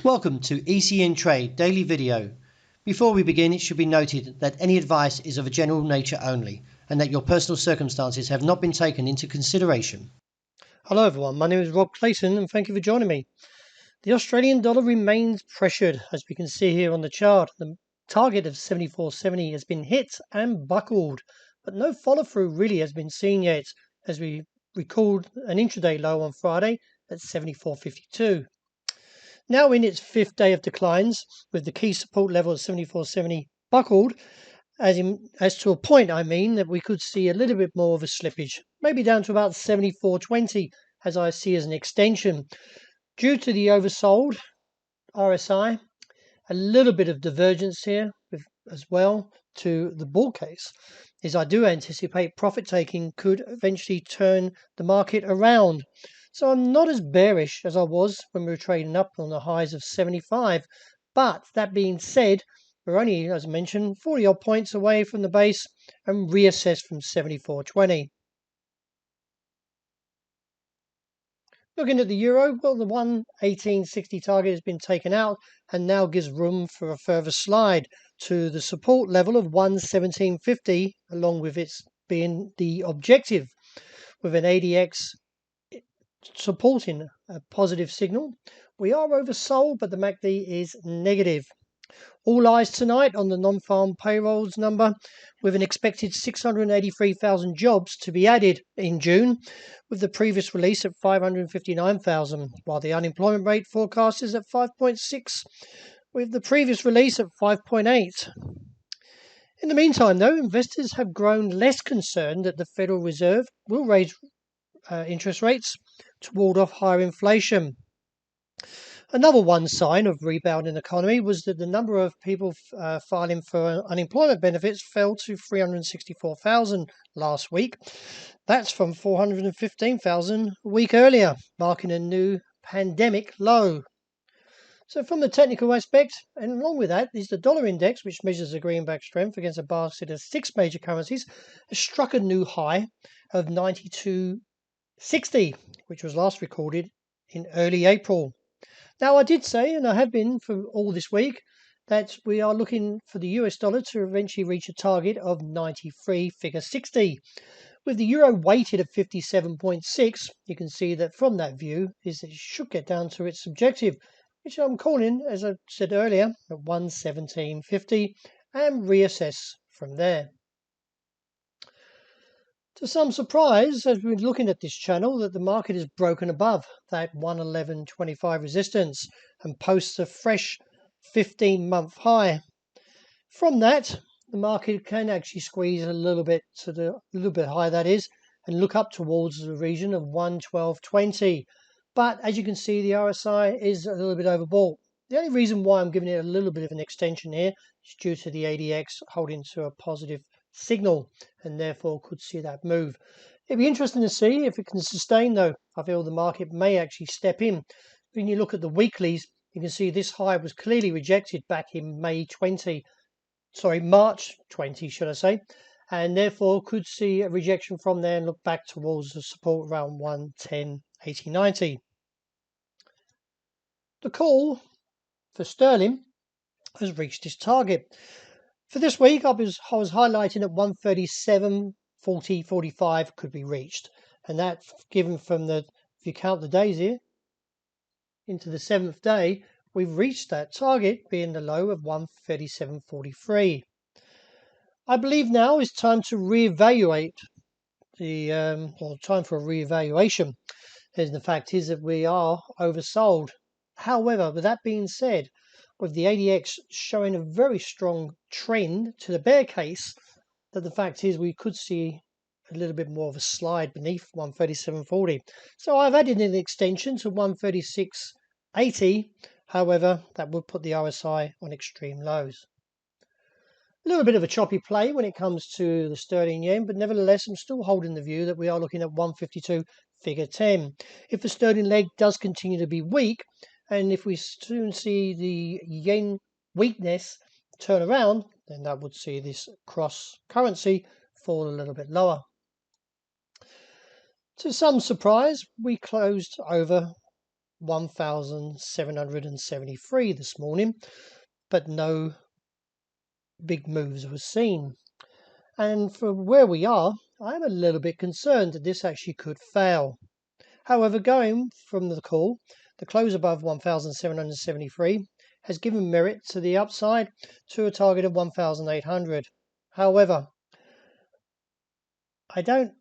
Welcome to ECNTRADE daily video. Before we begin, it should be noted that any advice is of a general nature only and that your personal circumstances have not been taken into consideration. Hello everyone, my name is Rob Clayton and thank you for joining me. The Australian dollar remains pressured, as we can see here on the chart. The target of 74.70 has been hit and buckled, but no follow through really has been seen yet, as we recalled an intraday low on Friday at 74.52. Now in its fifth day of declines, with the key support level at 74.70 buckled, as to a point, I mean, that we could see a little bit more of a slippage, maybe down to about 74.20, as I see as an extension, due to the oversold RSI, a little bit of divergence here as well to the bull case, is I do anticipate profit taking could eventually turn the market around. So I'm not as bearish as I was when we were trading up on the highs of 75. But that being said, we're only, as mentioned, 40 odd points away from the base and reassess from 74.20. Looking at the euro, well, the 118.60 target has been taken out and now gives room for a further slide to the support level of 117.50, along with its being the objective, with an ADX supporting a positive signal. We are oversold, but the MACD is negative. All eyes tonight on the non-farm payrolls number, with an expected 683,000 jobs to be added in June, with the previous release at 559,000, while the unemployment rate forecast is at 5.6, with the previous release at 5.8. In the meantime, though, investors have grown less concerned that the Federal Reserve will raise interest rates to ward off higher inflation. Another one sign of rebounding economy was that the number of people filing for unemployment benefits fell to 364,000 last week. That's from 415,000 a week earlier, marking a new pandemic low. So from the technical aspect, and along with that, is the dollar index, which measures the greenback strength against a basket of 6 major currencies, has struck a new high of 92.60, which was last recorded in early April. Now, I did say, and I have been for all this week, that we are looking for the US dollar to eventually reach a target of 93.60. With the euro weighted at 57.6, you can see that from that view is that it should get down to its objective, which I'm calling, as I said earlier, at 117.50, and reassess from there. To some surprise, as we're looking at this channel, that the market is broken above that 111.25 resistance and posts a fresh 15-month high. From that, the market can actually squeeze a little bit high, that is, and look up towards the region of 112.20. But as you can see, the RSI is a little bit overbought. The only reason why I'm giving it a little bit of an extension here is due to the ADX holding to a positive signal and therefore could see that move. It'd be interesting to see if it can sustain, though. I feel the market may actually step in. When you look at the weeklies, you can see this high was clearly rejected back in March 20, should I say, and therefore could see a rejection from there and look back towards the support around 110.80-90. The call for sterling has reached its target. For this week, I was highlighting at 137.40-45 could be reached. And that, given from if you count the days here, into the 7th day, we've reached that target, being the low of 137.43. I believe now is time to reevaluate time for a reevaluation. And the fact is that we are oversold. However, with that being said, with the ADX showing a very strong trend to the bear case, that the fact is we could see a little bit more of a slide beneath 137.40. So I've added an extension to 136.80. However, that would put the RSI on extreme lows. A little bit of a choppy play when it comes to the sterling yen, but nevertheless, I'm still holding the view that we are looking at 152 figure 10. If the sterling leg does continue to be weak, and if we soon see the yen weakness turn around, then that would see this cross currency fall a little bit lower. To some surprise, we closed over 1,773 this morning, but no big moves were seen. And from where we are, I'm a little bit concerned that this actually could fail. However, going from the call, the close above 1,773 has given merit to the upside to a target of 1,800. However, I don't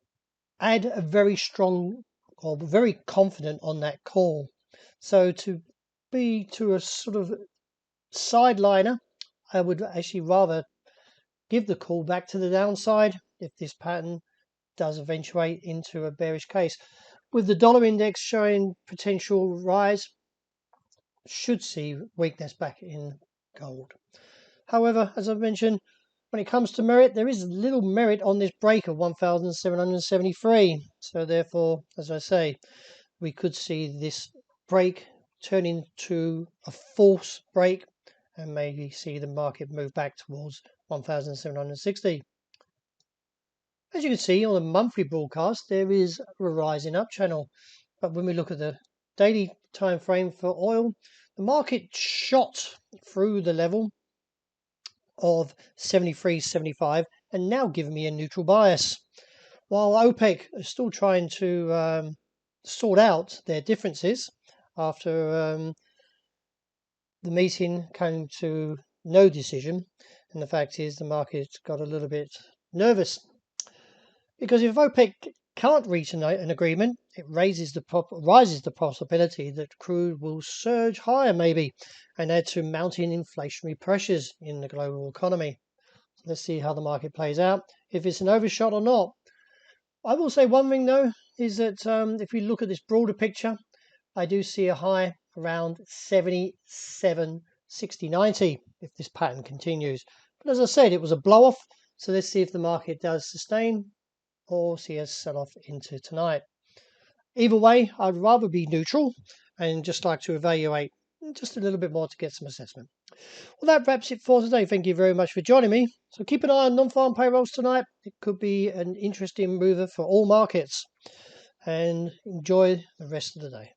add a very strong or very confident on that call. So to be to a sort of sideliner, I would actually rather give the call back to the downside if this pattern does eventuate into a bearish case. With the dollar index showing potential rise, should see weakness back in gold. However, as I've mentioned, when it comes to merit, there is little merit on this break of 1,773. So therefore, as I say, we could see this break turn into a false break and maybe see the market move back towards 1,760. As you can see on the monthly broadcast, there is a rising up channel. But when we look at the daily time frame for oil, the market shot through the level of 73.75 and now giving me a neutral bias. While OPEC is still trying to sort out their differences after the meeting came to no decision, and the fact is the market got a little bit nervous. Because if OPEC can't reach an agreement, it rises the possibility that crude will surge higher maybe and add to mounting inflationary pressures in the global economy. Let's see how the market plays out, if it's an overshot or not. I will say one thing though, is that if we look at this broader picture, I do see a high around 77.60.90 if this pattern continues. But as I said, it was a blow off, so let's see if the market does sustain or see us sell off into tonight. Either way, I'd rather be neutral and just like to evaluate just a little bit more to get some assessment. Well, that wraps it for today. Thank you very much for joining me. So keep an eye on non-farm payrolls tonight. It could be an interesting mover for all markets. And enjoy the rest of the day.